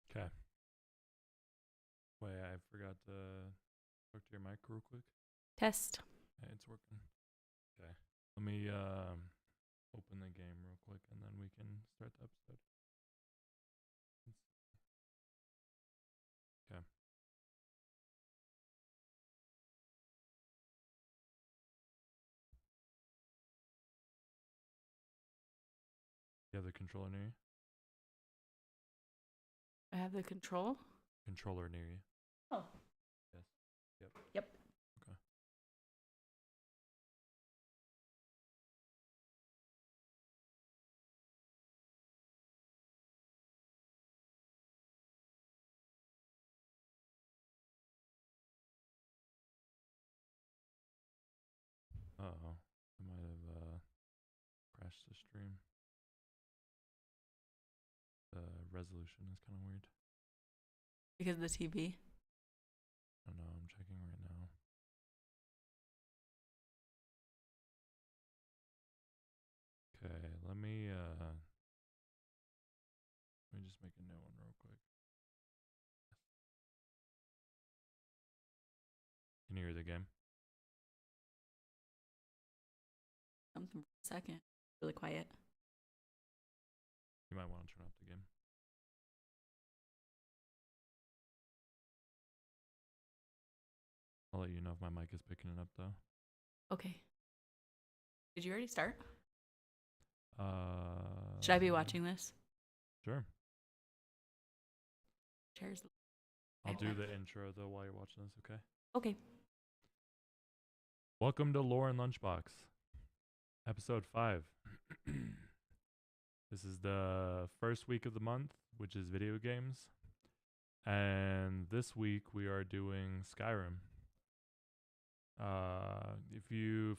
Okay. Wait, I forgot to talk to your mic real quick. Test. Okay, it's working. Okay. Let me open the game real quick and then we can start the episode. Okay. You have the controller near you? I have the control. Controller near you. Oh. Yes. Yep. Yep. Okay. Uh-oh. I might have crashed the stream. The resolution is kind of weird. Because of the TV. I don't know. I'm checking right now. Okay, let me just make a new one real quick. Can you hear the game? Something for a second. Really quiet. You might want to turn off the game. I'll let you know if my mic is picking it up though. Okay. Did you already start? Uh Should I be watching this? Sure. Chairs. I'll do the intro though while you're watching this, okay? Okay. Welcome to Lore and Lunchbox. Episode 5. This is the first week of the month, which is video games. And this week we are doing Skyrim.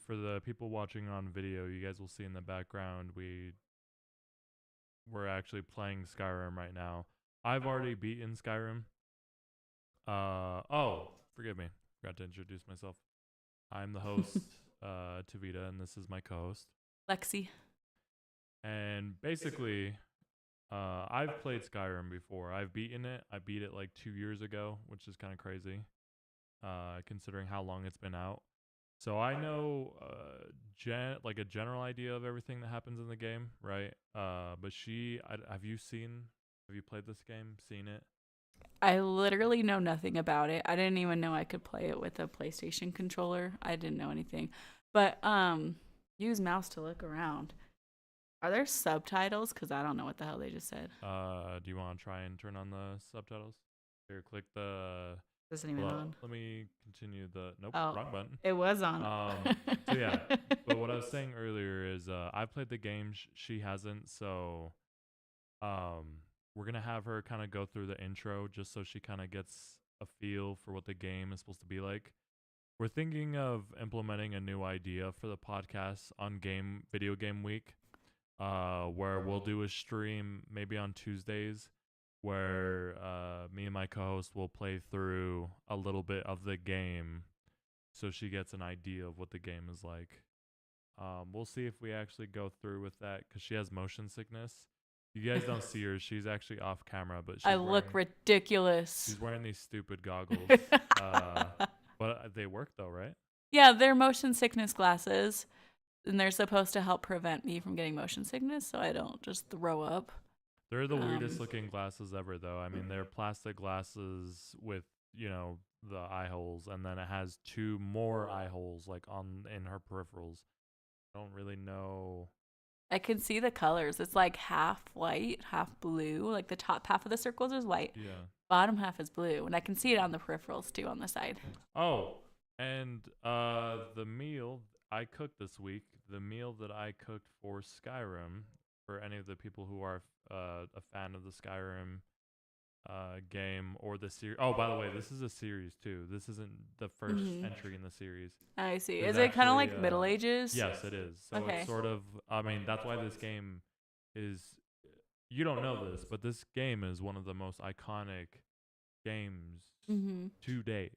For the people watching on video, you guys will see in the background we're actually playing Skyrim right now. I've already beaten Skyrim. Forgive me. Forgot to introduce myself. I'm the host, Tavita, and this is my co-host, Lexi. And basically, I've played Skyrim before. I've beaten it. I beat it like 2 years ago, which is kind of crazy, considering how long it's been out. So I know like a general idea of everything that happens in the game, right? But have you played this game, seen it? I literally know nothing about it. I didn't even know I could play it with a PlayStation controller. I didn't know anything. But use mouse to look around. Are there subtitles? Because I don't know what the hell they just said. Do you want to try and turn on the subtitles? Here, click the. Isn't even on. Let me continue the. Nope, Oh, wrong button. It was on. So yeah, but what I was saying earlier is I've played the game. She hasn't, so we're gonna have her kind of go through the intro just so she kind of gets a feel for what the game is supposed to be like. We're thinking of implementing a new idea for the podcast on video game week, where we'll do a stream maybe on Tuesdays, where me and my co-host will play through a little bit of the game, so she gets an idea of what the game is like. We'll see if we actually go through with that because she has motion sickness. You guys don't see her; she's actually off camera, but I look ridiculous. She's wearing these stupid goggles, but they work though, right? Yeah, they're motion sickness glasses, and they're supposed to help prevent me from getting motion sickness so I don't just throw up. They're the weirdest looking glasses ever, though. I mean, they're plastic glasses with, the eye holes, and then it has 2 more eye holes like in her peripherals. I don't really know. I can see the colors. It's like half white, half blue. Like the top half of the circles is white. Yeah. Bottom half is blue, and I can see it on the peripherals too on the side. Oh, and the meal I cooked this week, the meal that I cooked for Skyrim, for any of the people who are a fan of the Skyrim game or the series. Oh, by the way, this is a series too. This isn't the first entry in the series. I see. Is it kind of like Middle Ages? Yes, it is. So okay. It's sort of. I mean, that's why this game is. You don't know this, but this game is one of the most iconic games to date.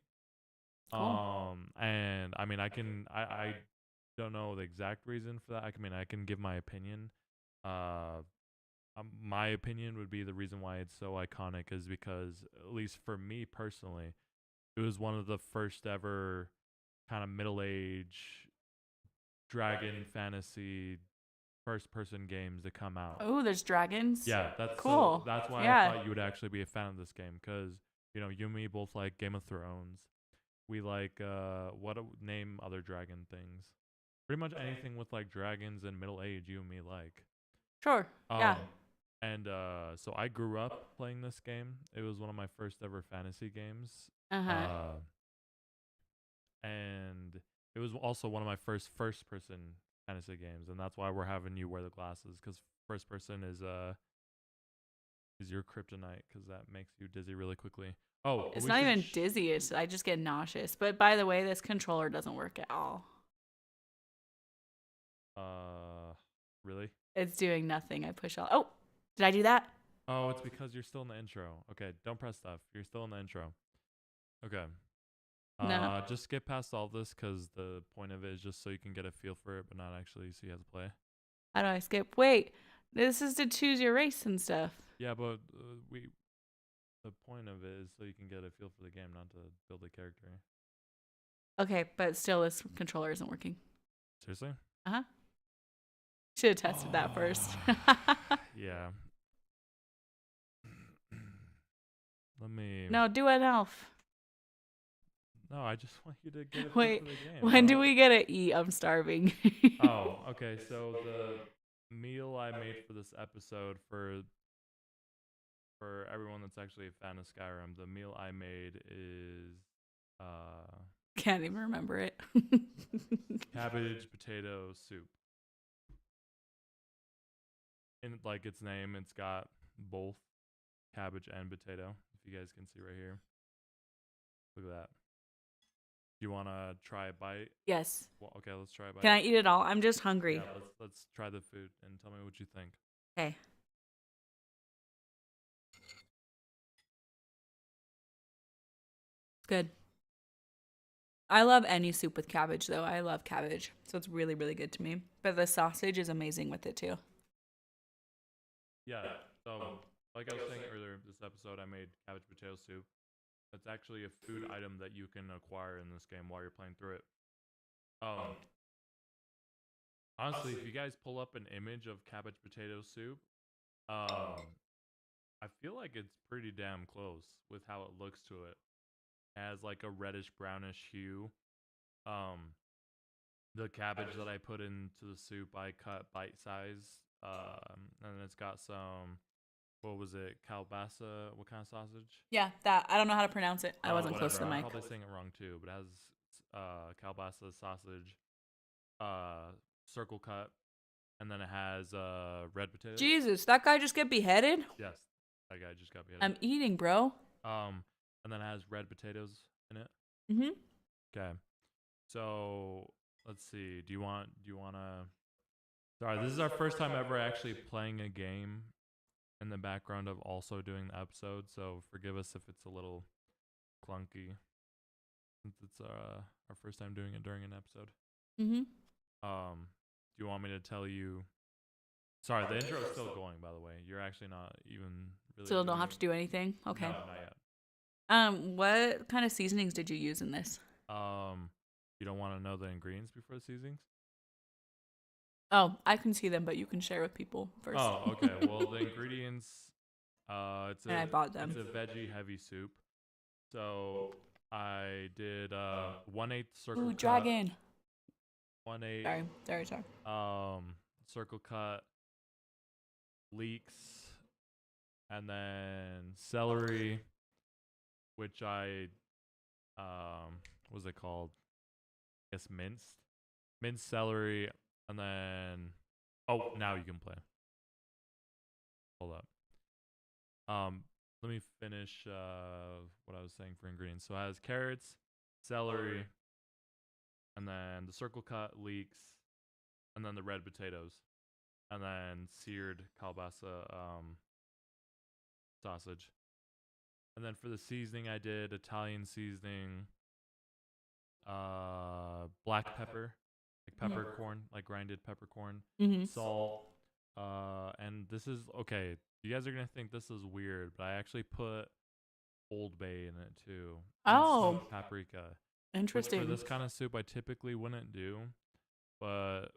Cool. And I mean, I don't know the exact reason for that. I can give my opinion. my opinion would be the reason why it's so iconic is because, at least for me personally, it was one of the first ever kind of middle age dragon fantasy first person games to come out. Oh, there's dragons. Yeah, Cool. that's why I Yeah. thought you would actually be a fan of this game because you and me both like Game of Thrones. We like name other dragon things. Pretty much anything with like dragons and middle age, you and me like. Sure. Yeah. And so I grew up playing this game. It was one of my first ever fantasy games. Uh-huh. And it was also one of my first person fantasy games, and that's why we're having you wear the glasses because first person is your kryptonite because that makes you dizzy really quickly. Oh, It's not even dizzy. I just get nauseous. But by the way, this controller doesn't work at all. Really? It's doing nothing. I push all. Oh, did I do that? Oh, it's because you're still in the intro. Okay, don't press stuff. You're still in the intro. Okay. No. Just skip past all this because the point of it is just so you can get a feel for it, but not actually see how to play. How do I skip? Wait, this is to choose your race and stuff. Yeah, but the point of it is so you can get a feel for the game, not to build a character. Okay, but still, this controller isn't working. Seriously? Uh-huh. Should have tested that first. Yeah. Let me. No, do an elf. No, I just want you to get a feel Wait, for the game. when do we get to eat? I'm starving. Oh, okay. So the meal I made for this episode for everyone that's actually a fan of Skyrim, the meal I made is Can't even remember it. cabbage potato soup. In like its name, it's got both cabbage and potato. If you guys can see right here. Look at that. You want to try a bite? Yes. Well, okay, let's try a bite. Can I eat it all? I'm just hungry. Yeah, let's try the food and tell me what you think. Okay. Good. I love any soup with cabbage, though. I love cabbage, so it's really, really good to me. But the sausage is amazing with it, too. Yeah, so like I was saying earlier, this episode I made cabbage potato soup. It's actually a food item that you can acquire in this game while you're playing through it. Honestly, if you guys pull up an image of cabbage potato soup, I feel like it's pretty damn close with how it looks to it. It has like a reddish brownish hue. The cabbage that I put into the soup I cut bite size. And it's got some, what was it, kielbasa? What kind of sausage? Yeah, that. I don't know how to pronounce it. I wasn't close to the I'm mic. probably saying it wrong too, but it has kielbasa sausage, circle cut, and then it has red potatoes. Jesus, that guy just get beheaded? Yes, that guy just got beheaded. I'm eating, bro. And then it has red potatoes in it. Mm-hmm. Okay. So let's see. Do you want to? Sorry, this is our first time ever actually playing a game in the background of also doing the episode. So forgive us if it's a little clunky, since it's our first time doing it during an episode. Mm-hmm. Do you want me to tell you? Sorry, the intro is still going. By the way, you're actually not even really. Still don't have to do anything. Okay. No, not yet. What kind of seasonings did you use in this? You don't want to know the ingredients before the seasonings? Oh, I can see them, but you can share with people first. Oh, okay. Well, the ingredients. I bought them. It's a veggie heavy soup. So I did 1/8 circle cut. Dragon. 1/8. Sorry. Circle cut, leeks, and then celery, which I what's it called? I guess minced celery, and then now you can play. Hold up. Let me finish what I was saying for ingredients. So it has carrots, celery, and then the circle cut, leeks, and then the red potatoes, and then seared kielbasa sausage. And then for the seasoning, I did Italian seasoning, black pepper, like peppercorn, like grinded peppercorn, Mm-hmm. salt, And this is okay. You guys are gonna think this is weird, but I actually put Old Bay in it too, and Oh, smoked paprika, which for interesting. this kind of soup I typically wouldn't do. But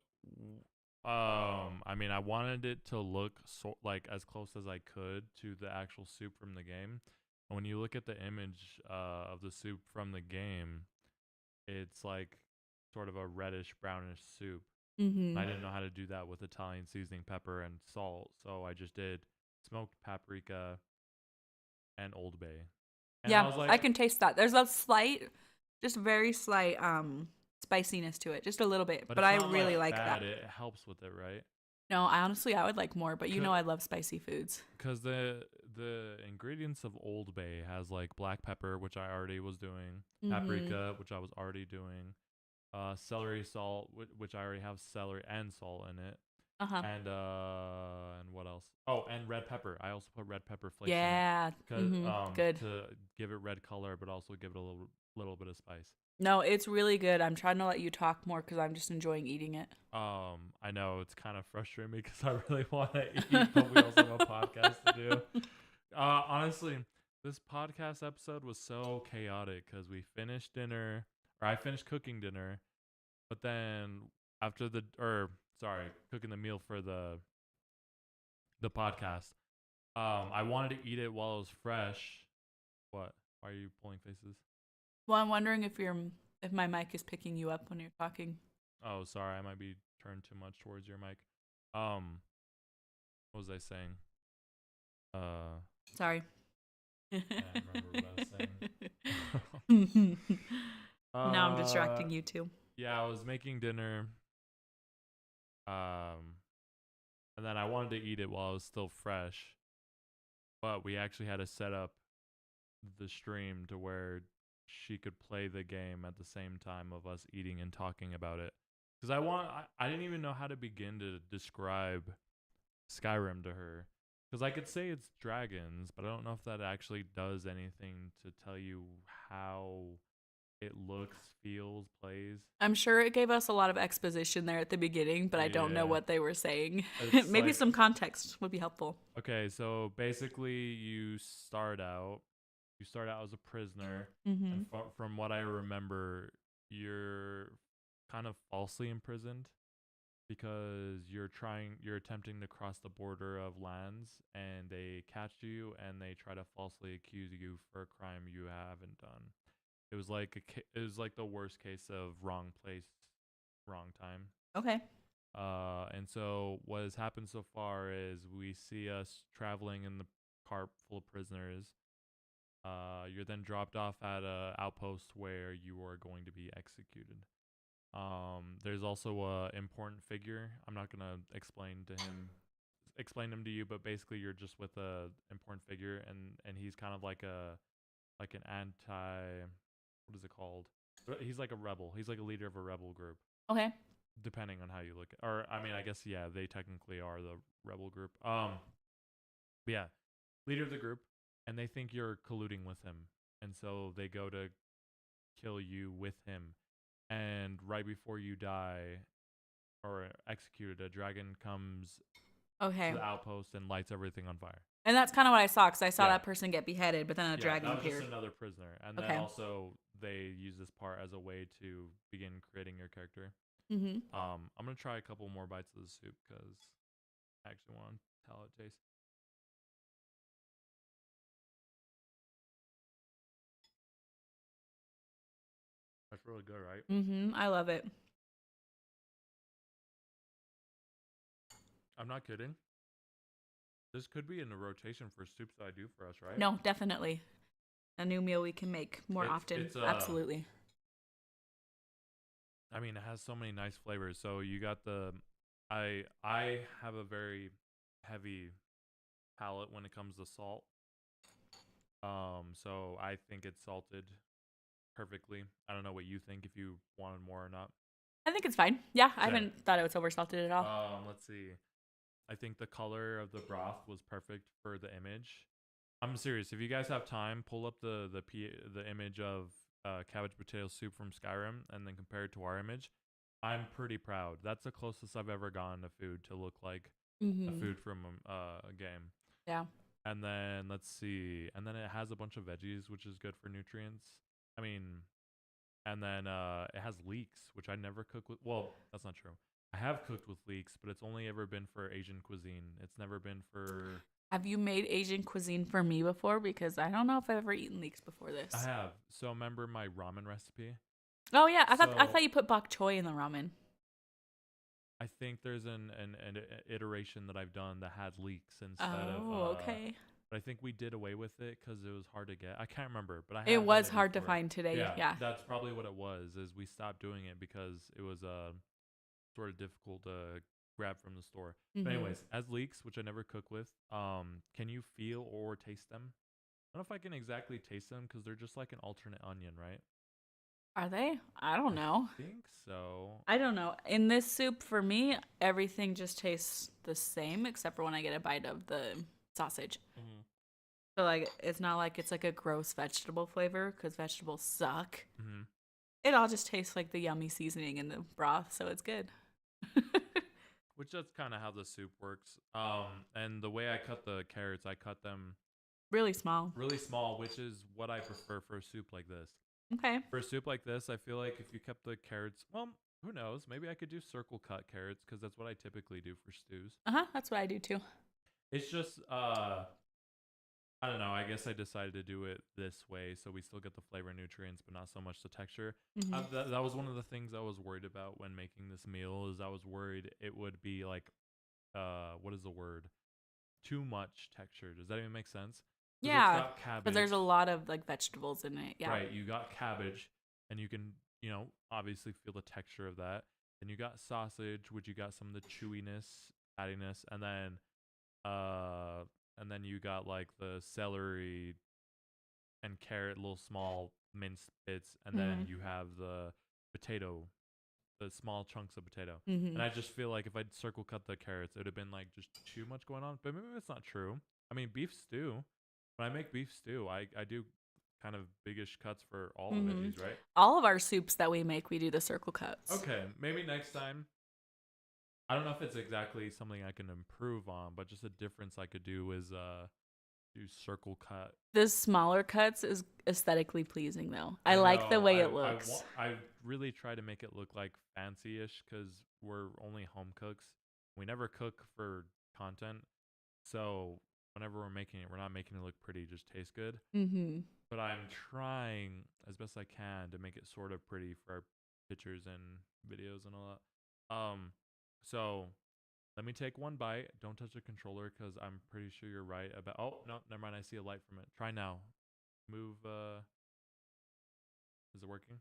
I mean, I wanted it to look like as close as I could to the actual soup from the game. And when you look at the image of the soup from the game, it's like sort of a reddish brownish soup. And Mm-hmm. I didn't know how to do that with Italian seasoning, pepper, and salt, so I just did smoked paprika and Old Bay. And I Yeah, was I like, can taste that. There's a slight, just very slight spiciness to it, just a little bit, but but it's I not really like like that. bad. It helps with it, right? No, I would like more, but you know I love spicy foods. Because the ingredients of Old Bay has like black pepper, which I already was doing, Mm-hmm. paprika, which I was already doing, celery salt, which I already have celery and salt in it, Uh-huh. and what else? Oh, and red pepper. I also put red pepper flakes in it, Yeah. cause Mm-hmm. Good. to give it red color, but also give it a little bit of spice. No, it's really good. I'm trying to let you talk more because I'm just enjoying eating it. I know it's kind of frustrating me because I really want to eat, but we also have a podcast to do. Honestly, this podcast episode was so chaotic because we finished dinner, or I finished cooking dinner, but then after cooking the meal for the podcast. I wanted to eat it while it was fresh. What? Why are you pulling faces? Well, I'm wondering if my mic is picking you up when you're talking. Oh, sorry, I might be turned too much towards your mic. Um, what was I saying? Uh, Sorry. can't remember what I was saying. Now I'm uh, distracting you too. yeah, I was making dinner. Um, and then I wanted to eat it while it was still fresh, but we actually had to set up the stream to where she could play the game at the same time of us eating and talking about it. Because I didn't even know how to begin to describe Skyrim to her. Because I could say it's dragons, but I don't know if that actually does anything to tell you how it looks, feels, plays. I'm sure it gave us a lot of exposition there at the beginning, but I don't know Yeah. what they were saying. It's Maybe like, some context would be helpful. okay, so basically you start out as a prisoner, Mm-hmm. and from what I remember, you're kind of falsely imprisoned because you're attempting to cross the border of lands, and they catch you and they try to falsely accuse you for a crime you haven't done. It was like the worst case of wrong place, wrong time. Okay. And so what has happened so far is we see us traveling in the cart full of prisoners. You're then dropped off at a outpost where you are going to be executed. There's also a important figure. I'm not gonna explain him to you, but basically you're just with a important figure, and he's kind of like an anti, what is it called? He's like a rebel. He's like a leader of a rebel group, Okay. depending on how you look at, or I mean, I guess yeah, they technically are the rebel group. But yeah, leader of the group, and they think you're colluding with him, and so they go to kill you with him. And right before you die or executed, a dragon comes to Okay. the outpost and lights everything on fire. And that's kind of what I saw because I saw Yeah, that person get beheaded, but then a yeah, dragon that was just appeared. another prisoner, and then Okay. also they use this part as a way to begin creating your character. Mm-hmm. I'm gonna try a couple more bites of the soup because I actually want to tell how it tastes. That's really good, right? Mm-hmm. I love it. I'm not kidding. This could be in the rotation for soups that I do for us, right? No, definitely. A new meal we can make more often. It's Absolutely. I mean, it has so many nice flavors. So you got I have a very heavy palate when it comes to salt. So I think it's salted perfectly. I don't know what you think, if you wanted more or not. I think it's fine. Yeah, I Okay. haven't thought it was oversalted at all. Let's see. I think the color of the broth was perfect for the image. I'm serious. If you guys have time, pull up the image of cabbage potato soup from Skyrim and then compare it to our image. I'm pretty proud. That's the closest I've ever gotten to food to look like a Mhm. food from a game. Yeah. And then let's see, and then it has a bunch of veggies, which is good for nutrients. I mean, and then it has leeks, which I never cook with. Well, that's not true. I have cooked with leeks, but it's only ever been for Asian cuisine. It's never been for. Have you made Asian cuisine for me before? Because I don't know if I've ever eaten leeks before I this. have. So remember my ramen recipe? Oh yeah, I So thought you put bok choy in the ramen. I think there's an iteration that I've done that had leeks instead of. Oh, okay. But I think we did away with it because it was hard to get. I can't remember, but I It have done was it hard to before. find today. Yeah, Yeah. that's probably what it was. Is we stopped doing it because it was sort of difficult to grab from the store. But Mhm. anyways, as leeks, which I never cook with, can you feel or taste them? I don't know if I can exactly taste them because they're just like an alternate onion, right? Are they? I don't I know. think so. I don't know. In this soup, for me, everything just tastes the same except for when I get a bite of the sausage. Mm-hmm. So like, it's not like it's like a gross vegetable flavor because vegetables suck. Mm-hmm. It all just tastes like the yummy seasoning in the broth, so it's good. Which that's kind of how the soup works. And the way I cut the carrots, I cut them Really small. really small, which is what I prefer for a soup like this. Okay. For a soup like this, I feel like if you kept the carrots, well, who knows? Maybe I could do circle cut carrots because that's what I typically do for stews. Uh huh. That's what I do too. It's just, I don't know. I guess I decided to do it this way so we still get the flavor and nutrients, but not so much the texture. Hmm. That was one of the things I was worried about when making this meal. Is I was worried it would be like, what is the word? Too much texture. Does that even make sense? Because it's Yeah, got because there's a cabbage. lot of like vegetables in it. Yeah. Right, you got cabbage, and you can, obviously feel the texture of that. Then you got sausage, which you got some of the chewiness, fattiness, uh, and then you got like the celery and carrot, little small minced bits, and then Hmm. you have the potato, the small chunks of potato. Hmm. And I just feel like if I'd circle cut the carrots, it would have been like just too much going on. But maybe that's not true. I mean, beef stew. When I make beef stew, I do kind of biggish cuts for all the Hmm. veggies, right? All of our soups that we make, we do the circle cuts. Okay, maybe next time. I don't know if it's exactly something I can improve on, but just a difference I could do is do circle cut. The smaller cuts is aesthetically pleasing though. I I like the know. way it looks. I really try to make it look like fancy-ish because we're only home cooks. We never cook for content, so whenever we're making it, we're not making it look pretty. Just taste good. Hmm. But I'm trying as best I can to make it sort of pretty for our pictures and videos and all that. So let me take one bite. Don't touch the controller because I'm pretty sure you're right about. Oh no, never mind. I see a light from it. Try now. Move. Is it working?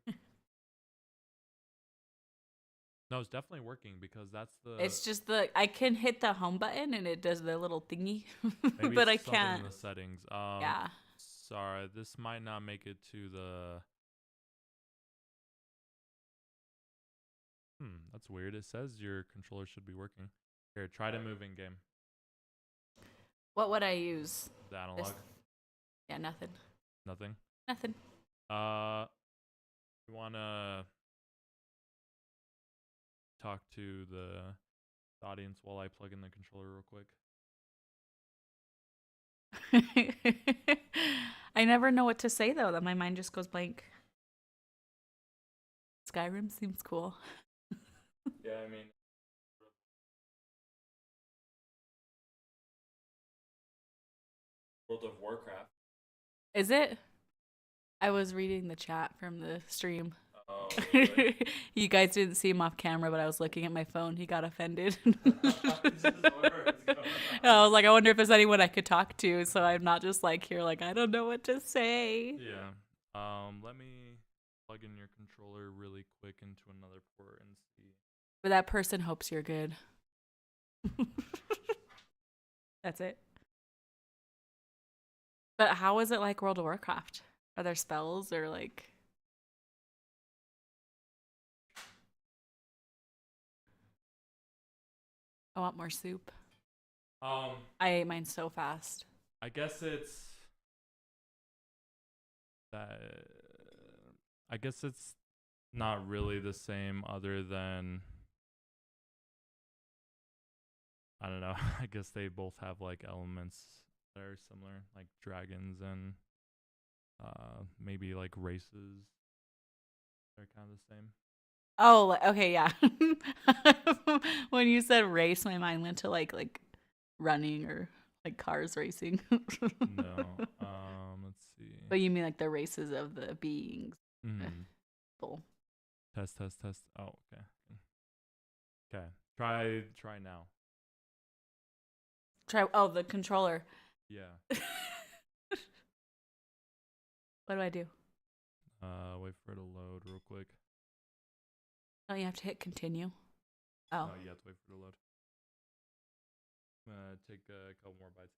No, it's definitely working because that's the. It's just the I can hit the home button and it does the little thingy, Maybe but I it's something can't. in the settings. Yeah. Sorry, this might not make it to the. That's weird. It says your controller should be working. Here, try to move in game. What would I use? The This. analog. Yeah, nothing. Nothing. Nothing. Uh, you wanna talk to the audience while I plug in the controller real quick? I never know what to say though. That my mind just goes blank. Skyrim seems cool. Yeah, I mean, World of Warcraft. Is it? I was reading the chat from the stream. Oh, really? You guys didn't see him off camera, but I was looking at my phone. He got offended. This is what's going I on. was like, I wonder if there's anyone I could talk to, so I'm not just like here, like I don't know what to say. Yeah. Let me plug in your controller really quick into another port and see. But that person hopes you're good. That's it. But how is it like World of Warcraft? Are there spells or like? I want more soup. Um, I ate mine so fast. I guess it's that. I guess it's not really the same, other than I don't know. I guess they both have like elements that are similar, like dragons and maybe like races. They're kind of the same. Oh, okay, yeah. When you said race, my mind went to like running or like cars racing. No. Let's see. But you mean like the races of the beings? Mm. Cool. Test, test, test. Oh, okay. Okay. Try now. Try. Oh, the controller. Yeah. What do I do? Wait for it to load real quick. Oh, you have to hit continue. Oh. No, you have to wait for it to load. Take a couple more bites.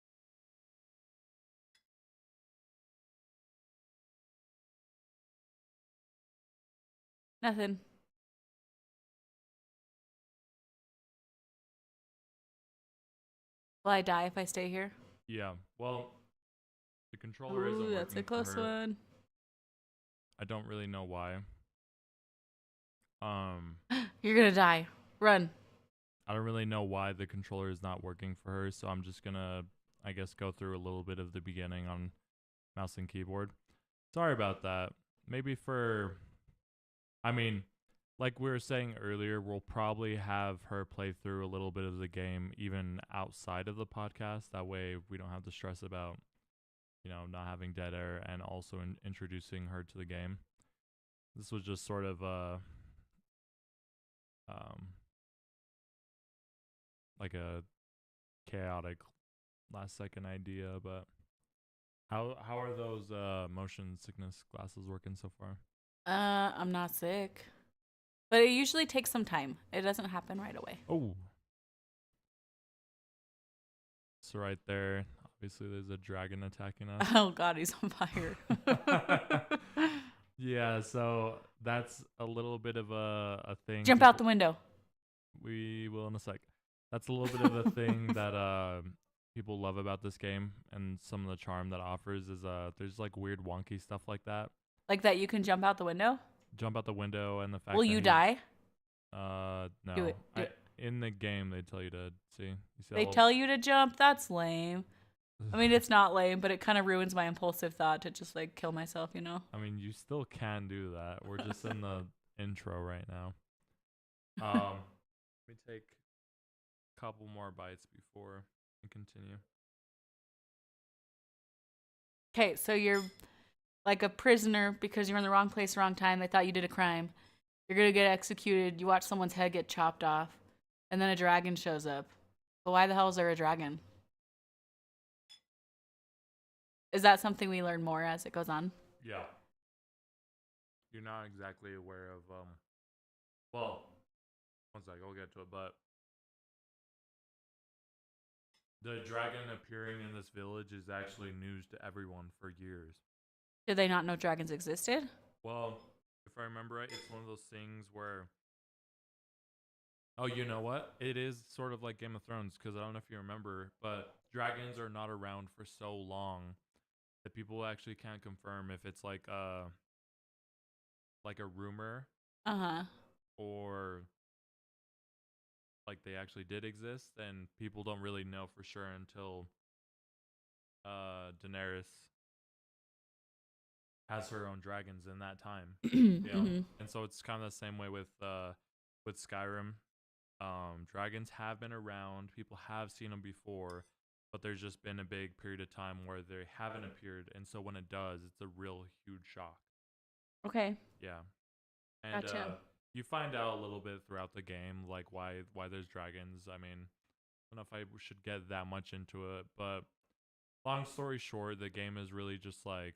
Nothing. Will I die if I stay here? Yeah. Well, the controller Ooh, isn't that's a working for close her. one. I don't really know why. Um, You're gonna die. Run. I don't really know why the controller is not working for her, so I'm just gonna, I guess, go through a little bit of the beginning on mouse and keyboard. Sorry about that. Maybe for, I mean, like we were saying earlier, we'll probably have her play through a little bit of the game even outside of the podcast. That way we don't have to stress about, not having dead air and also introducing her to the game. This was just sort of um, like a chaotic last second idea, but how are those motion sickness glasses working so far? I'm not sick. But it usually takes some time. It doesn't happen right away. Oh, so right there, obviously there's a dragon attacking us. Oh god, he's on fire. Yeah, so that's a little bit of a thing. Jump out the window. We will in a sec. That's a little bit of a thing that people love about this game, and some of the charm that it offers is there's like weird wonky stuff like that. Like that you can jump out the window? Jump out the window, and the fact Will that you die? no. Do it. Do it. In the game they tell you to see. You see They tell you to jump? That's lame. I mean, it's not lame, but it kind of ruins my impulsive thought to just like kill myself, you know? I mean, you still can do that. We're just in the intro right now. Let me take a couple more bites before we continue. Okay, so you're like a prisoner because you're in the wrong place, wrong time. They thought you did a crime. You're gonna get executed. You watch someone's head get chopped off, and then a dragon shows up. But why the hell is there a dragon? Is that something we learn more as it goes on? Yeah. You're not exactly aware of well, one sec, I'll get to it, but the dragon appearing in this village is actually news to everyone for years. Did they not know dragons existed? Well, if I remember right, it's one of those things where oh, you know what? It is sort of like Game of Thrones because I don't know if you remember, but dragons are not around for so long that people actually can't confirm if it's like a rumor Uh-huh. or like they actually did exist, and people don't really know for sure until Daenerys has her own dragons in that time. Mm-hmm. And so it's kind of the same way with Skyrim. Dragons have been around, people have seen them before, but there's just been a big period of time where they haven't appeared, and so when it does, it's a real huge shock. Okay. Yeah. And Gotcha. you find out a little bit throughout the game, like why there's dragons. I mean, I don't know if I should get that much into it, but long story short, the game is really just like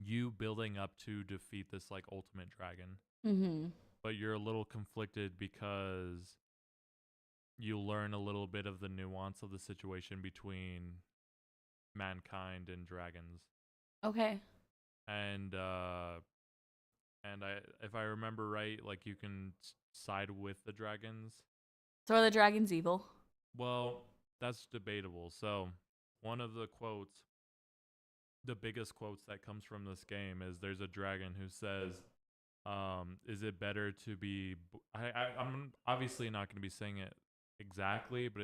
you building up to defeat this like ultimate dragon. Mm-hmm. But you're a little conflicted because you learn a little bit of the nuance of the situation between mankind and dragons. Okay. And if I remember right, like you can side with the dragons. So are the dragons evil? Well, that's debatable. So, one of the quotes, the biggest quotes that comes from this game is there's a dragon who says, is it better to be I'm obviously not going to be saying it exactly, but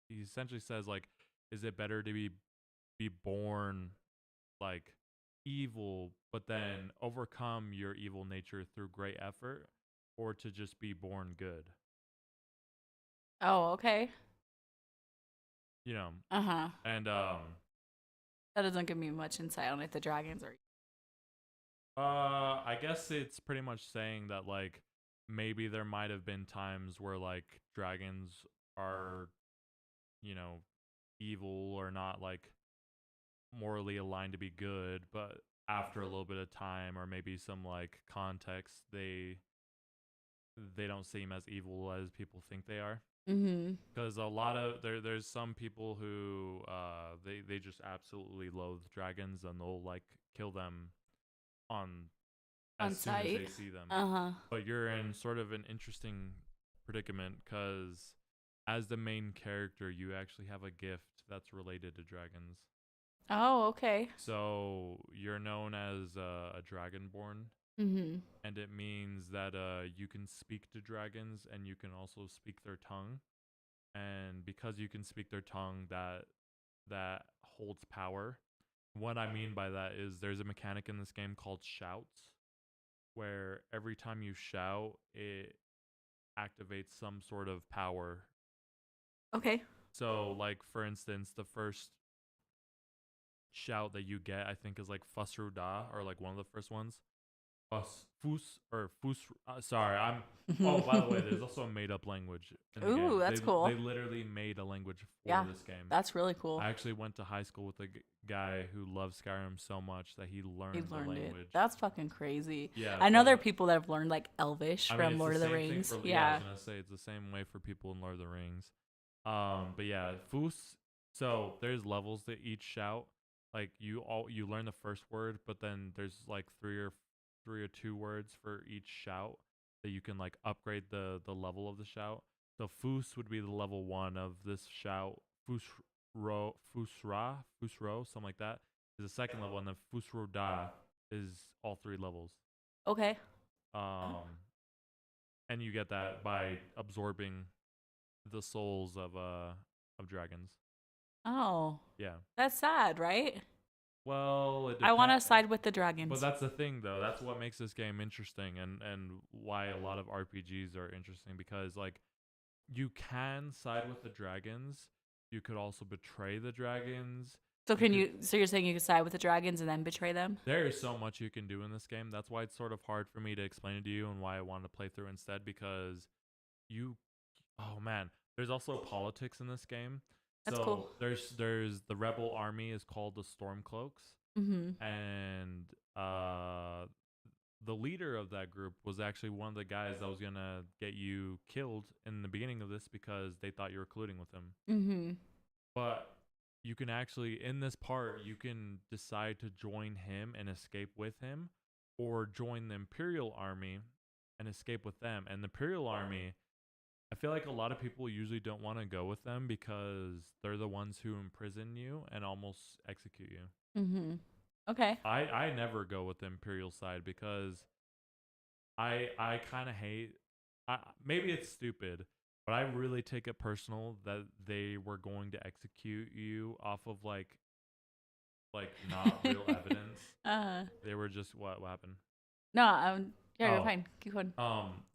he essentially says like, is it better to be born like evil, but then overcome your evil nature through great effort, or to just be born good? Oh, okay. You know, Uh-huh. and That doesn't give me much insight on if the dragons are. I guess it's pretty much saying that like maybe there might have been times where like dragons are, you know, evil or not like morally aligned to be good, but after a little bit of time or maybe some like context, they don't seem as evil as people think they are. Mm-hmm. Because a lot of there's some people who they just absolutely loathe dragons and they'll like kill them on as On soon as site. they see them. Uh-huh. But you're in sort of an interesting predicament because as the main character, you actually have a gift that's related to dragons. Oh, okay. So you're known as a dragonborn, Mm-hmm. and it means that you can speak to dragons and you can also speak their tongue. And because you can speak their tongue, that holds power. What I mean by that is there's a mechanic in this game called shouts, where every time you shout, it activates some sort of power. Okay. So, like for instance, the first shout that you get, I think, is like Fasruda, or like one of the first ones. Fus or Fus. Sorry, I'm. Oh, by the way, there's also a made-up language in the game. Ooh, that's cool. They literally made a language for Yeah, this game. that's really cool. I actually went to high school with a guy who loves Skyrim so much that he learned the language. It. That's fucking crazy. Yeah, I know there are people that have learned like Elvish I mean, from it's Lord the of the same thing Rings. for, Yeah. I was gonna say it's the same way for people in Lord of the Rings. But yeah, Fus. So there's levels to each shout. Like you learn the first word, but then there's like three or two words for each shout that you can like upgrade the level of the shout. So Fus would be the level 1 of this shout. Fusro, something like that is the second level, and then Fusroda is all 3 levels. Okay. And you get that by absorbing the souls of dragons. Oh. Yeah. That's sad, right? Well, I want to side with the dragons. But that's the thing, though. That's what makes this game interesting, and why a lot of RPGs are interesting, because like you can side with the dragons. You could also betray the dragons. So so you're saying you can side with the dragons and then betray them? There is so much you can do in this game. That's why it's sort of hard for me to explain it to you, and why I wanted to play through instead, because oh man, there's also politics in this game. That's cool. There's the rebel army is called the Stormcloaks, and the leader of that group was actually one of the guys that was gonna get you killed in the beginning of this because they thought you were colluding with him. But you can actually, in this part, you can decide to join him and escape with him, or join the Imperial army and escape with them. And the Imperial army, I feel like a lot of people usually don't want to go with them because they're the ones who imprison you and almost execute you. Okay. I never go with the Imperial side because I kind of hate. Maybe it's stupid, but I really take it personal that they were going to execute you off of like not real evidence. They were just what happened? No, yeah, you're fine. Keep going.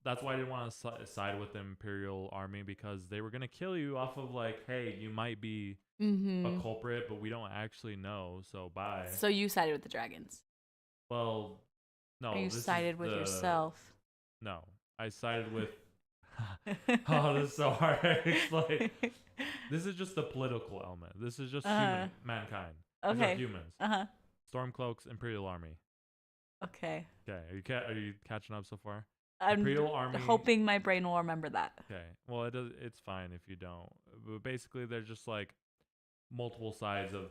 That's why I didn't want to side with the Imperial army, because they were gonna kill you off of like, hey, you might be a culprit, but we don't actually know. So bye. So you sided with the dragons. Well, no. Or you sided with yourself. No, I sided with. Oh, this is so hard to explain. This is just the political element. This is just mankind. Okay. These are humans. Stormcloaks, Imperial army. Okay. Okay. Are you catching up so far? I'm hoping my brain will remember that. Okay. Well, it's fine if you don't. But basically, they're just like multiple sides of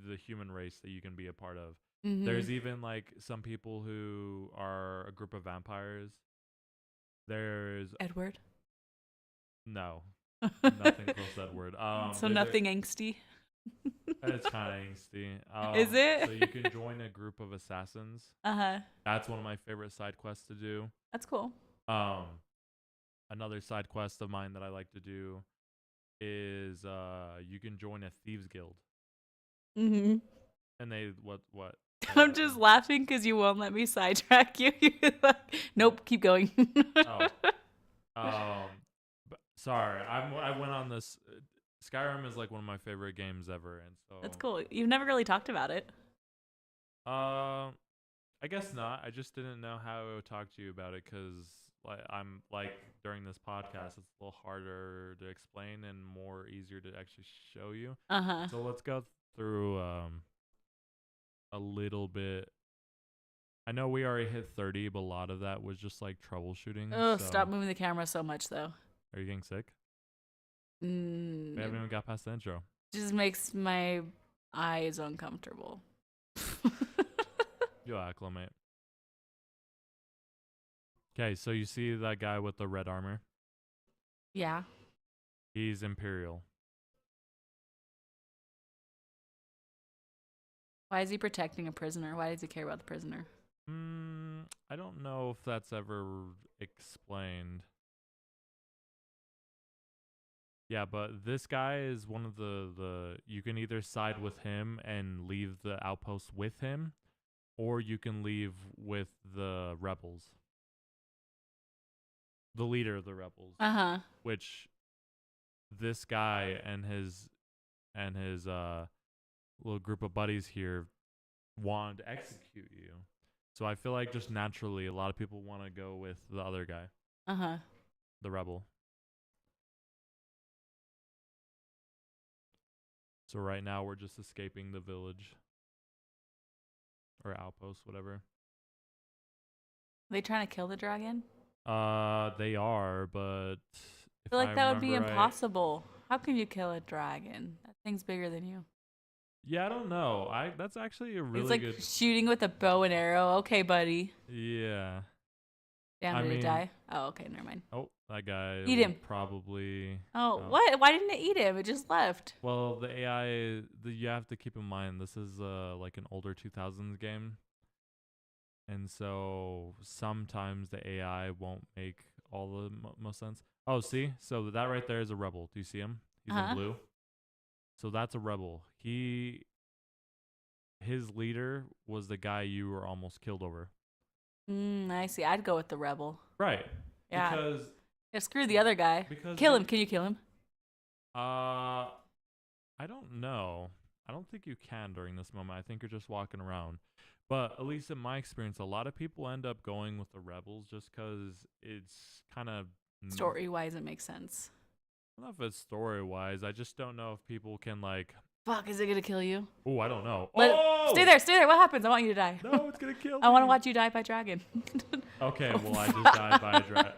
the human race that you can be a part of. There's even like some people who are a group of vampires. There's Edward. No, nothing close to Edward. So nothing angsty. It's kind of angsty. Is it? So you can join a group of assassins. That's one of my favorite side quests to do. That's cool. another side quest of mine that I like to do is you can join a thieves guild, Mm-hmm. and they what I'm just laughing because you won't let me sidetrack you. You're like, nope, keep going. oh sorry, I went on this. Skyrim is like one of my favorite games ever, and That's so cool. You've never really talked about it. uh, I guess not. I just didn't know how I would talk to you about it because like I'm like during this podcast, it's a little harder to explain and more easier to actually show you. Uh huh. So let's go through a little bit. I know we already hit 30, but a lot of that was just like troubleshooting. Oh, stop So moving the camera so much, though. are you getting sick? We Mm, haven't even got past the intro. just makes my eyes uncomfortable. You'll acclimate. Okay, so you see that guy with the red armor? Yeah. He's Imperial. Why is he protecting a prisoner? Why does he care about the prisoner? I don't know if that's ever explained. Yeah, but this guy is one of the you can either side with him and leave the outpost with him, or you can leave with the rebels. The leader of the rebels, Uh huh. which this guy and his little group of buddies here wanted to execute you. So I feel like just naturally a lot of people want to go with the other guy, Uh huh. the rebel. So right now we're just escaping the village or outpost, whatever. They trying to kill the dragon? They are, but I if feel I like that would be remember right, impossible. How can you kill a dragon? That thing's bigger than you. yeah, I don't know. That's actually a It's really like good. shooting with a bow and arrow. Okay, buddy. Yeah, Damn, I did it mean, die? Oh, okay, never mind. oh, that guy Eat him. would probably. Oh, Oh. what? Why didn't it eat him? It just left. Well, the AI, you have to keep in mind this is like an older 2000s game, and so sometimes the AI won't make all the most sense. Oh, see, so that right there is a rebel. Do you see him? He's in Uh-huh. blue. So that's a rebel. His leader was the guy you were almost killed over. I see. I'd go with the rebel. Right. Yeah. Because Yeah, screw the other guy. Kill him. Can you kill him? I don't know. I don't think you can during this moment. I think you're just walking around. But at least in my experience, a lot of people end up going with the rebels just because it's kind of Story wise, it makes sense. I don't know if it's story wise. I just don't know if people can like. Fuck, is it gonna kill you? Oh, I don't know. Stay there, stay there. What happens? I want you to die. No, it's gonna kill me. I want to watch you die by dragon. Okay, well I just died by a dragon.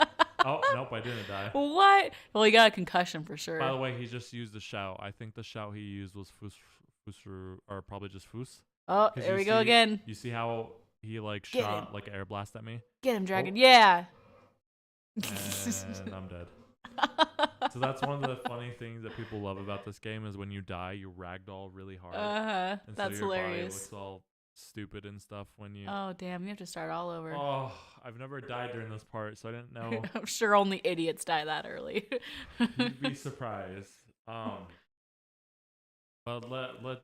Oh nope, I didn't die. What? Well, you got a concussion for sure. By the way, he just used the shout. I think the shout he used was fus, or probably just fus. Oh, there we go again. You see how he like Get shot him. like air blast at me? Get him, dragon. Yeah. And I'm dead. So that's one of the funny things that people love about this game is when you die, you ragdoll really hard. And that's so your hilarious. body looks all stupid and stuff when you. Oh damn, you have to start all over. Oh, I've never died during this part, so I didn't know. I'm sure only idiots die that early. You'd be surprised. But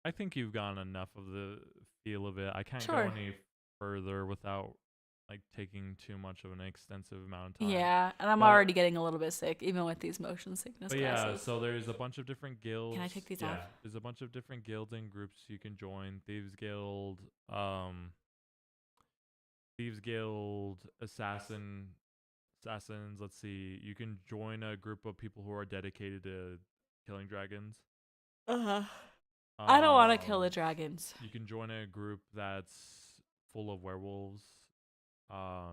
I think you've gotten enough of the feel of it. I can't go any further without like taking too much of an extensive amount of time. Yeah, and I'm already getting a little bit sick, even with these motion sickness but classes. Yeah, so there's a bunch of different guilds. Can I take these off? There's a bunch of different guilds and groups you can join. Thieves Guild, Assassins. Let's see. You can join a group of people who are dedicated to killing dragons. I don't want to kill the dragons. You can join a group that's full of werewolves. I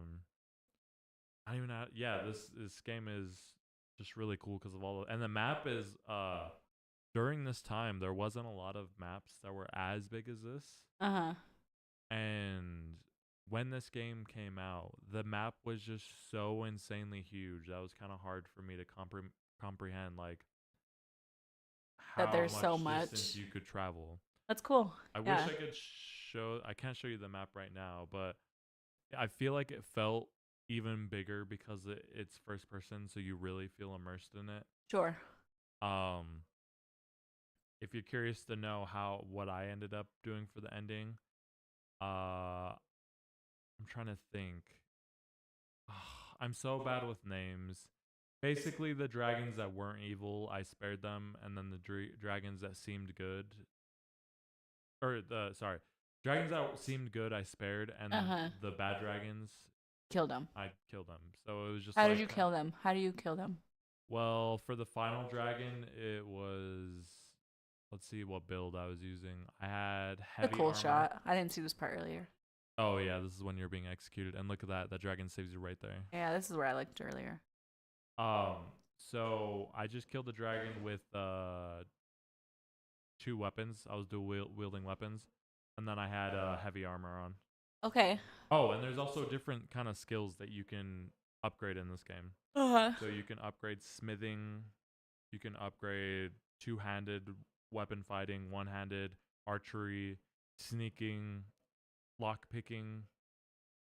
don't even know. Yeah, this game is just really cool because of all and the map is during this time there wasn't a lot of maps that were as big as this. And when this game came out, the map was just so insanely huge that was kind of hard for me to comprehend like how that there's much so much distance you could travel. That's cool. I wish I could show. I can't show you the map right now, but I feel like it felt even bigger because it's first person, so you really feel immersed in it. Sure. Um, if you're curious to know how what I ended up doing for the ending, I'm trying to think. I'm so bad with names. Basically, the dragons that weren't evil, I spared them, and then the dragons that seemed good, or the sorry, dragons that seemed good, I spared, and Uh-huh. the bad dragons, Killed them. I killed them. So it was just How did like, you kill them? How do you kill them? well, for the final dragon, it was. Let's see what build I was using. I had A heavy cool armor. shot. I didn't see this part earlier. Oh yeah, this is when you're being executed, and look at that. That dragon saves you right there. Yeah, this is where I looked earlier. Um, so I just killed the dragon with two weapons. I was dual wielding weapons, and then I had heavy armor on. Okay. Oh, and there's also different kind of skills that you can upgrade in this game. Uh-huh. So you can upgrade smithing, you can upgrade two-handed weapon fighting, one-handed archery, sneaking, lock picking,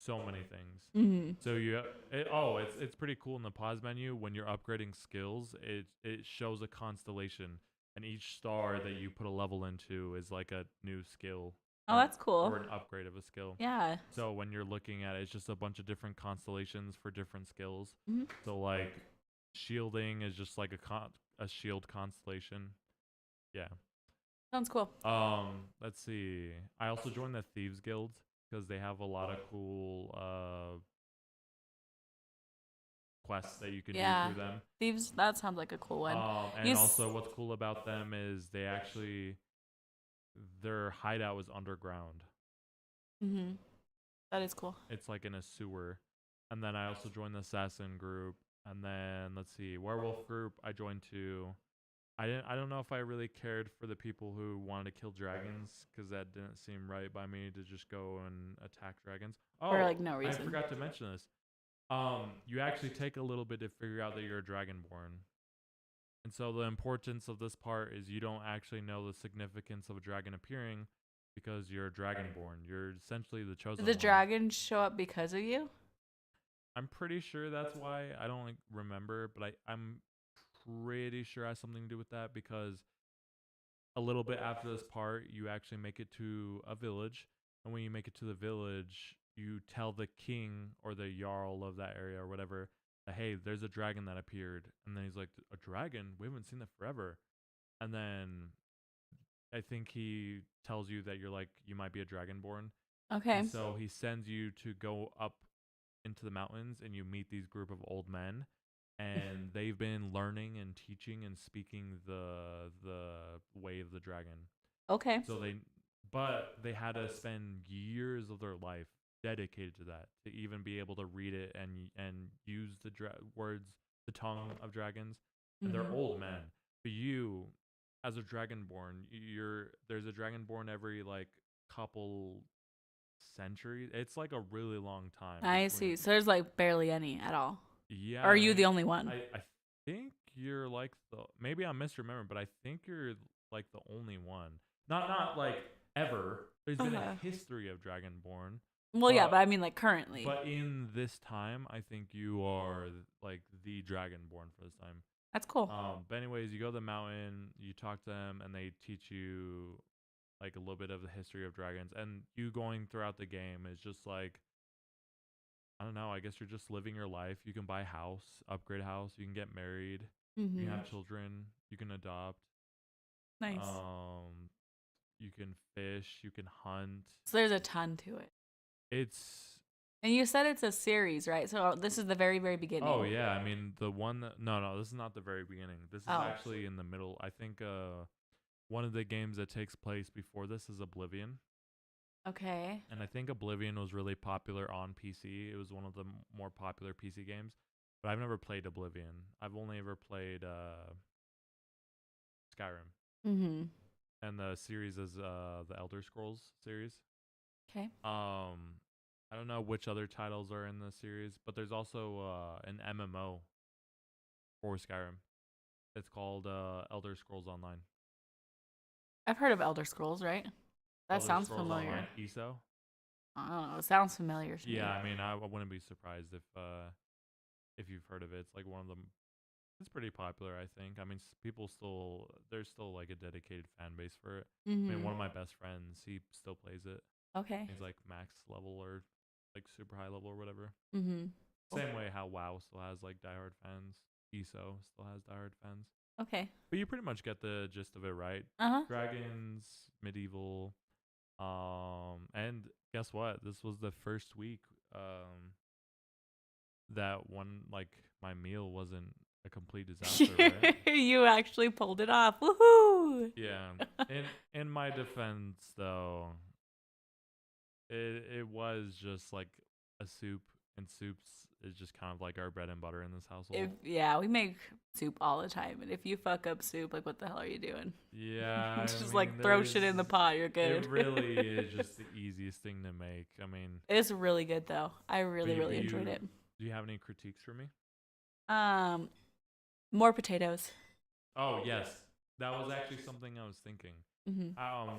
so many things. Mm-hmm. So it's pretty cool in the pause menu when you're upgrading skills. It shows a constellation, and each star that you put a level into is like a new skill, Oh, that's or cool. an upgrade of a skill. Yeah. So when you're looking at it, it's just a bunch of different constellations for different skills. Mm-hmm. So like shielding is just like a shield constellation. Yeah. Sounds cool. Let's see. I also joined the Thieves Guild because they have a lot of cool quests that you can do Yeah. through them. Thieves, that sounds like a cool one. And You also what's cool about them is their hideout is underground. Mm-hmm. That is cool. It's like in a sewer. And then I also joined the assassin group. And then let's see, werewolf group I joined too. I don't know if I really cared for the people who wanted to kill dragons because that didn't seem right by me to just go and attack dragons. Oh, For like no I reason. forgot to mention this. You actually take a little bit to figure out that you're a dragonborn. And so the importance of this part is you don't actually know the significance of a dragon appearing because you're a dragonborn. You're essentially the chosen Did the one. dragons show up because of you? I'm pretty sure that's why. I don't like, remember, but I'm pretty sure it has something to do with that because a little bit after this part, you actually make it to a village. And when you make it to the village, you tell the king or the jarl of that area or whatever that, hey, there's a dragon that appeared. And then he's like, a dragon? We haven't seen that forever. And then I think he tells you that you're like, you might be a dragonborn. Okay. And so he sends you to go up into the mountains and you meet these group of old men and they've been learning and teaching and speaking the way of the dragon. Okay. So they had to spend years of their life dedicated to that to even be able to read it and use the words, the tongue of dragons. And they're old men. But you, as a dragonborn, there's a dragonborn every like couple centuries. It's like a really long time. I see. So there's like barely any at all. Yeah. Or are you the only one? I think you're like maybe I'm misremembering, but I think you're like the only one. Not like ever. There's been a history of Dragonborn. Well, yeah, but I mean like currently. But in this time, I think you are like the Dragonborn for this time. That's cool. But anyways, you go to the mountain, you talk to them, and they teach you like a little bit of the history of dragons. And you going throughout the game is just like, I don't know. I guess you're just living your life. You can buy a house, upgrade a house. You can get married. You can have children. You can adopt. Nice. You can fish. You can hunt. So there's a ton to it. And you said it's a series, right? So this is the very, very beginning. Oh yeah. I mean, the one that no, this is not the very beginning. This is actually in the middle. I think one of the games that takes place before this is Oblivion. Okay. And I think Oblivion was really popular on PC. It was one of the more popular PC games. But I've never played Oblivion. I've only ever played Skyrim. Mm-hmm. And the series is the Elder Scrolls series. Okay. I don't know which other titles are in the series, but there's also an MMO for Skyrim. It's called Elder Scrolls Online. I've heard of Elder Scrolls, right? That Elder sounds Scrolls familiar. Online, ESO. I don't know. It sounds familiar to me. Yeah, I mean, I wouldn't be surprised if you've heard of it. It's like one of them. It's pretty popular, I think. I mean, people still there's still like a dedicated fan base for it. I mean, Mm-hmm. one of my best friends, he still plays it. Okay. He's like max level or like super high level or whatever. Mm-hmm. Same way how WoW still has like diehard fans. ESO still has diehard fans. Okay. But you pretty much get the gist of it, right? Uh-huh. Dragons, medieval, and guess what? This was the first week that one like my meal wasn't a complete disaster, right? You actually pulled it off. Woohoo! Yeah. In my defense though, it was just like a soup, and soups is just kind of like our bread and butter in this household. Yeah, we make soup all the time, and if you fuck up soup, like what the hell are you doing? Yeah, Just like throw shit in the pot, you're good. It really is just the easiest thing to make. I mean, It's really good though. I really, you- really you- enjoyed it. do you have any critiques for me? More potatoes. Oh yes, that was actually something I was thinking. Mm-hmm.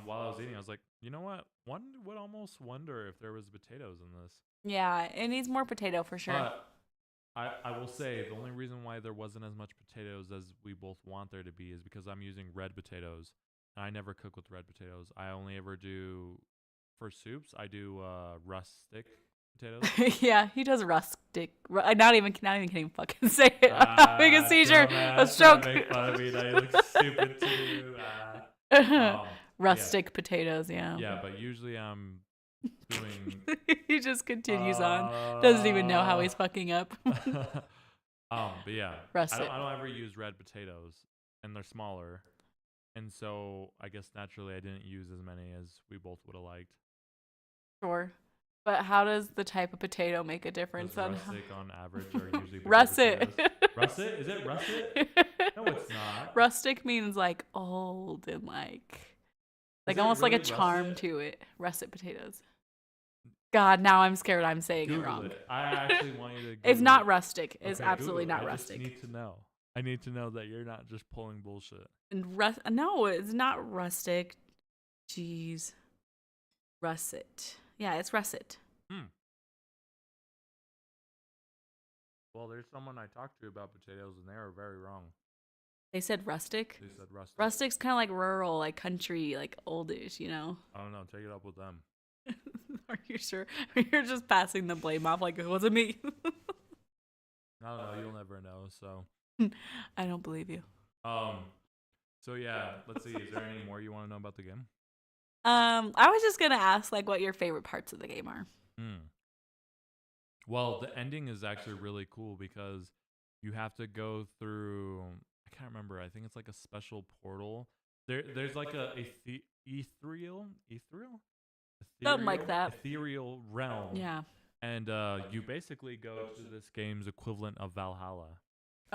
While I was eating, I was like, you know what? One would almost wonder if there was potatoes in this. Yeah, it needs more potato for sure. But I will say the only reason why there wasn't as much potatoes as we both want there to be is because I'm using red potatoes, and I never cook with red potatoes. I only ever do for soups. I do rustic potatoes. Yeah, he does rustic. Not even can even fucking say it. I'm having a seizure, a stroke. Make fun of me. Now you look stupid too. Rustic potatoes, yeah. Yeah, but usually I'm doing. He just continues on. Doesn't even know how he's fucking up. But yeah, Rustic. I don't ever use red potatoes, and they're smaller, and so I guess naturally I didn't use as many as we both would have liked. Sure. But how does the type of potato make a difference on Rustic on average are usually bigger russet? potatoes. Russet? Is it russet? No, it's not. Rustic means like old and like Is it almost like a really charm russet? to it. Russet potatoes. God, now I'm scared I'm saying Google it wrong. it. I actually want you to. It's Google not it. rustic. It's Okay, absolutely Google it. not I rustic. just need to know. I need to know that you're not just pulling bullshit. And no, it's not rustic. Jeez. Russet. Yeah, it's russet. Well, there's someone I talked to about potatoes, and they are very wrong. They said rustic. They said rustic. Rustic's kind of like rural, like country, like oldish, you know? I don't know. Take it up with them. Are you sure? You're just passing the blame off like it wasn't me. I don't know. You'll never know. So. I don't believe you. So yeah, let's see. Is there any more you want to know about the game? I was just gonna ask like what your favorite parts of the game are. Well, the ending is actually really cool because you have to go through. I can't remember. I think it's like a special portal. There's like a ethereal, Something like that. ethereal realm. Yeah. And you basically go to this game's equivalent of Valhalla.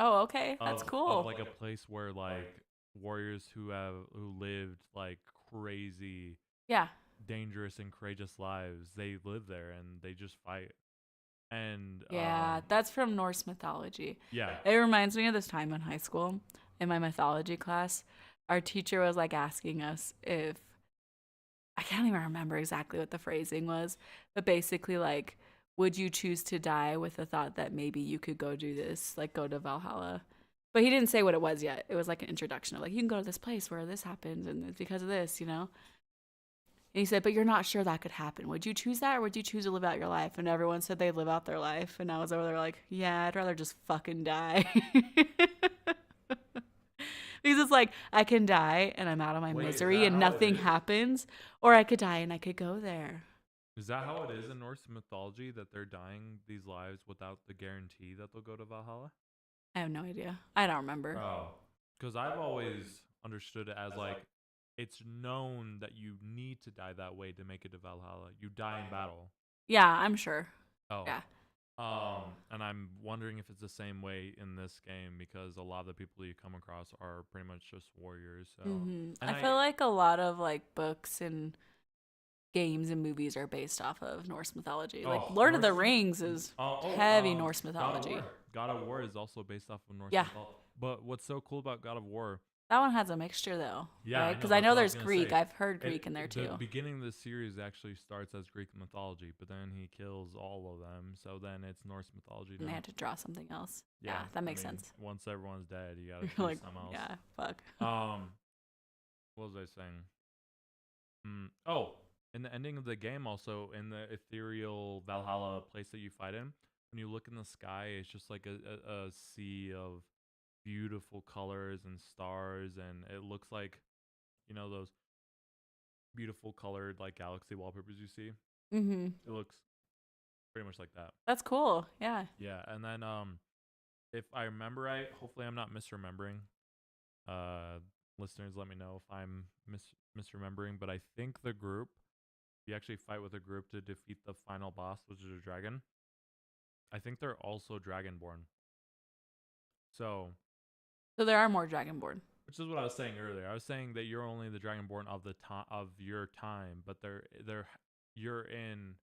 Oh, okay. That's cool. Of like a place where like warriors who lived like crazy, Yeah. dangerous and courageous lives, they live there and they just fight. And Yeah, that's from Norse mythology. yeah. It reminds me of this time in high school in my mythology class. Our teacher was like asking us if I can't even remember exactly what the phrasing was, but basically like would you choose to die with the thought that maybe you could go do this, like go to Valhalla? But he didn't say what it was yet. It was like an introduction of like you can go to this place where this happens and it's because of this, you know? And he said, but you're not sure that could happen. Would you choose that or would you choose to live out your life? And everyone said they'd live out their life. And I was over there like, yeah, I'd rather just fucking die. Because it's like, I can die and I'm out of my Wait, is misery that and how it nothing is? happens. Or I could die and I could go there. Is that how it is in Norse mythology that they're dying these lives without the guarantee that they'll go to Valhalla? I have no idea. I don't remember. Oh, because I've always understood it as like it's known that you need to die that way to make it to Valhalla. You die in battle. Yeah, I'm sure. Oh. Yeah. And I'm wondering if it's the same way in this game because a lot of the people you come across are pretty much just warriors. So And And I feel like a lot of like books and games and movies are based off of Norse mythology. Like Oh, Lord of the Norse- Rings is Oh, heavy Norse God of mythology. War. God of War is also based off of Norse Yeah. mythology. But what's so cool about God of War That one has a mixture though, Yeah, right? I Because know. I That's know what I was there's gonna Greek. say. I've heard Greek in there The too. beginning of the series actually starts as Greek mythology, but then he kills all of them, so then it's Norse mythology And they now. had to draw something else. Yeah, Yeah, that I makes mean, sense. once everyone's dead, you gotta You're do like, something else. yeah, fuck. What was I saying? Oh, in the ending of the game, also in the ethereal Valhalla place that you fight in, when you look in the sky, it's just like a sea of beautiful colors and stars, and it looks like those beautiful colored like galaxy wallpapers you see. Mm-hmm. It looks pretty much like that. That's cool. Yeah. Yeah, and then if I remember right, hopefully I'm not misremembering. Uh, Listeners, let me know if I'm misremembering. But I think the group, you actually fight with a group to defeat the final boss, which is a dragon. I think they're also dragonborn. So, So there are more Dragonborn. which is what I was saying earlier. I was saying that you're only the dragonborn of the time of your time, but you're in.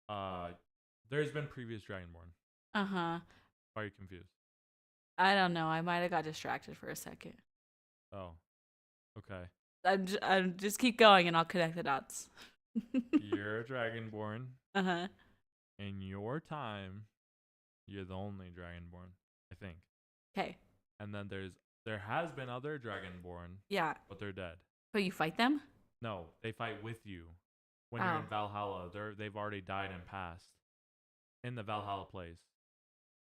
Uh, there's been previous dragonborn. Uh-huh. Why are you confused? I don't know. I might have got distracted for a second. Oh, okay. I'm just keep going and I'll connect the dots. You're a dragonborn. Uh-huh. In your time, you're the only dragonborn, I think. Okay. And then there has been other dragonborn, Yeah. but they're dead. But you fight them? No, they fight with you when you're in Valhalla. They've already died and passed in the Valhalla place.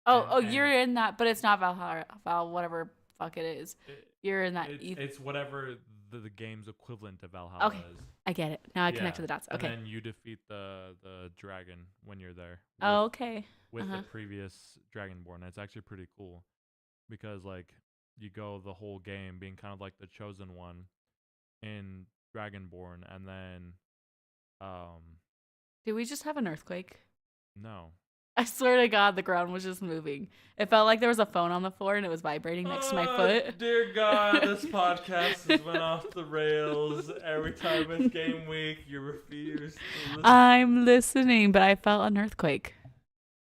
Oh, you're in that, but it's not Valhalla, whatever fuck it is. You're in that. It's whatever the game's equivalent to Valhalla is. I get it. Now I connect to the dots. Okay. And then you defeat the dragon when you're there. Okay. With the previous dragonborn. It's actually pretty cool because like you go the whole game being kind of like the chosen one in Dragonborn, and then did we just have an earthquake? no. I swear to God, the ground was just moving. It felt like there was a phone on the floor and it was vibrating next to my foot. Dear God, this podcast has went off the rails. Every time it's game week, you refuse to listen. I'm listening, but I felt an earthquake.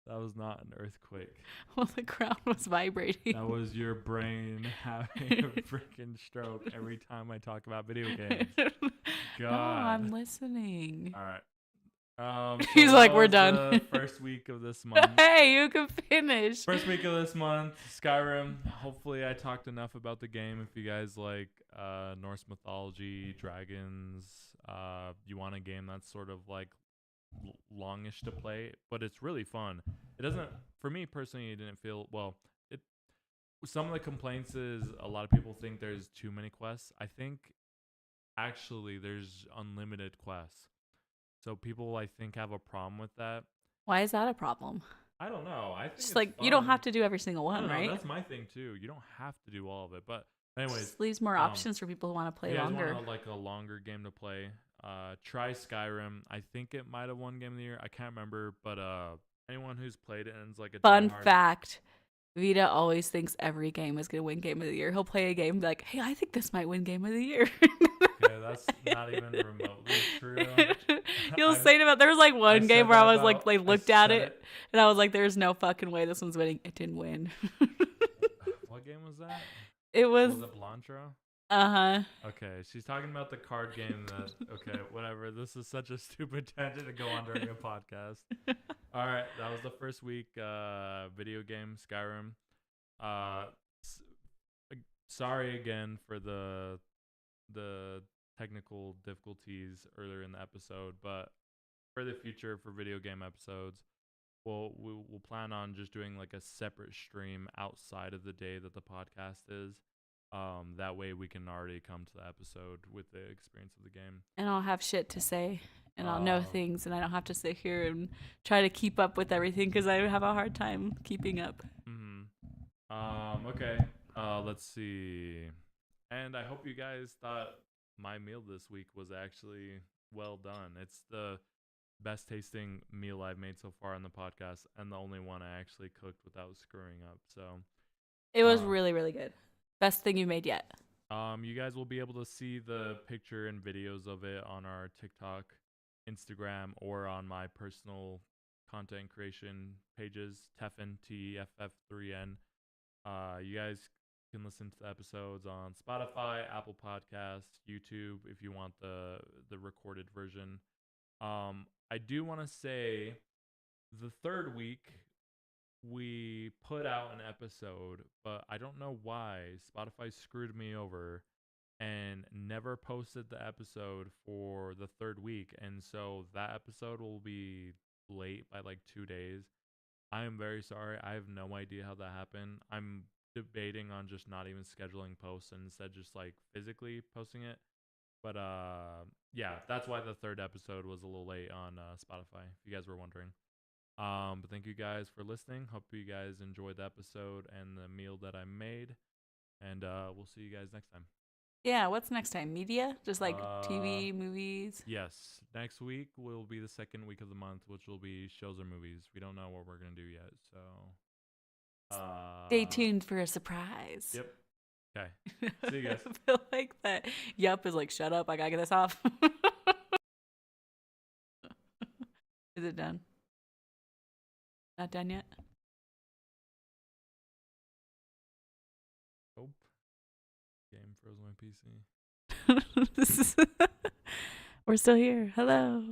That was not an earthquake. Well, the ground was vibrating. That was your brain having a freaking stroke every time I talk about video games. God. No, I'm listening. All right. He's like, we're done. The first week of this month. Hey, you can finish. First week of this month, Skyrim. Hopefully, I talked enough about the game. If you guys like Norse mythology, dragons, you want a game that's sort of like longish to play, but it's really fun. It doesn't, for me personally, it didn't feel well. Some of the complaints is a lot of people think there's too many quests. I think actually there's unlimited quests. So people, I think, have a problem with that. Why is that a problem? I don't know. I think just it's like fun. You don't have to do every single one, right? That's my thing too. You don't have to do all of it, but anyways, just leaves more options for people who want to play longer. You guys want like a longer game to play? Try Skyrim. I think it might have won Game of the Year. I can't remember, but anyone who's played it and is like a fun fact. Vita always thinks every game is gonna win Game of the Year. He'll play a game and be like, "Hey, I think this might win Game of the Year." Okay, that's not even remotely true. You'll say it about. There was like one game where I was like, looked at it and I was like, "There's no fucking way this one's winning." It didn't win. What game was that? It was it Blantra? Uh-huh. Okay, she's talking about the card game that, okay, whatever. This is such a stupid tangent to go on during a podcast. All right, that was the first week video game, Skyrim. Sorry again for the technical difficulties earlier in the episode, but for the future, for video game episodes, we'll plan on just doing like a separate stream outside of the day that the podcast is. That way we can already come to the episode with the experience of the game. And I'll have shit to say, and I'll know things, and I don't have to sit here and try to keep up with everything because I have a hard time keeping up. Okay. Let's see. And I hope you guys thought my meal this week was actually well done. It's the best tasting meal I've made so far on the podcast, and the only one I actually cooked without screwing up. So it was really, really good. Best thing you made yet. You guys will be able to see the picture and videos of it on our TikTok, Instagram, or on my personal content creation pages, Teffen, TFF3N. You guys You can listen to the episodes on Spotify, Apple Podcasts, YouTube if you want the recorded version. I do want to say the third week we put out an episode, but I don't know why Spotify screwed me over and never posted the episode for the third week. And so that episode will be late by like 2 days. I am very sorry. I have no idea how that happened. I'm debating on just not even scheduling posts and instead just like physically posting it. But yeah, that's why the third episode was a little late on Spotify, if you guys were wondering. But thank you guys for listening. Hope you guys enjoyed the episode and the meal that I made. And we'll see you guys next time. Yeah, what's next time? Media? Just like TV, movies? Yes. Next week will be the second week of the month, which will be shows or movies. We don't know what we're going to do yet. So stay tuned for a surprise. Yep. Okay. See you guys. I feel like that yup is like, shut up. I got to get this off. Is it done? Not done yet? Nope. Game froze my PC. We're still here. Hello.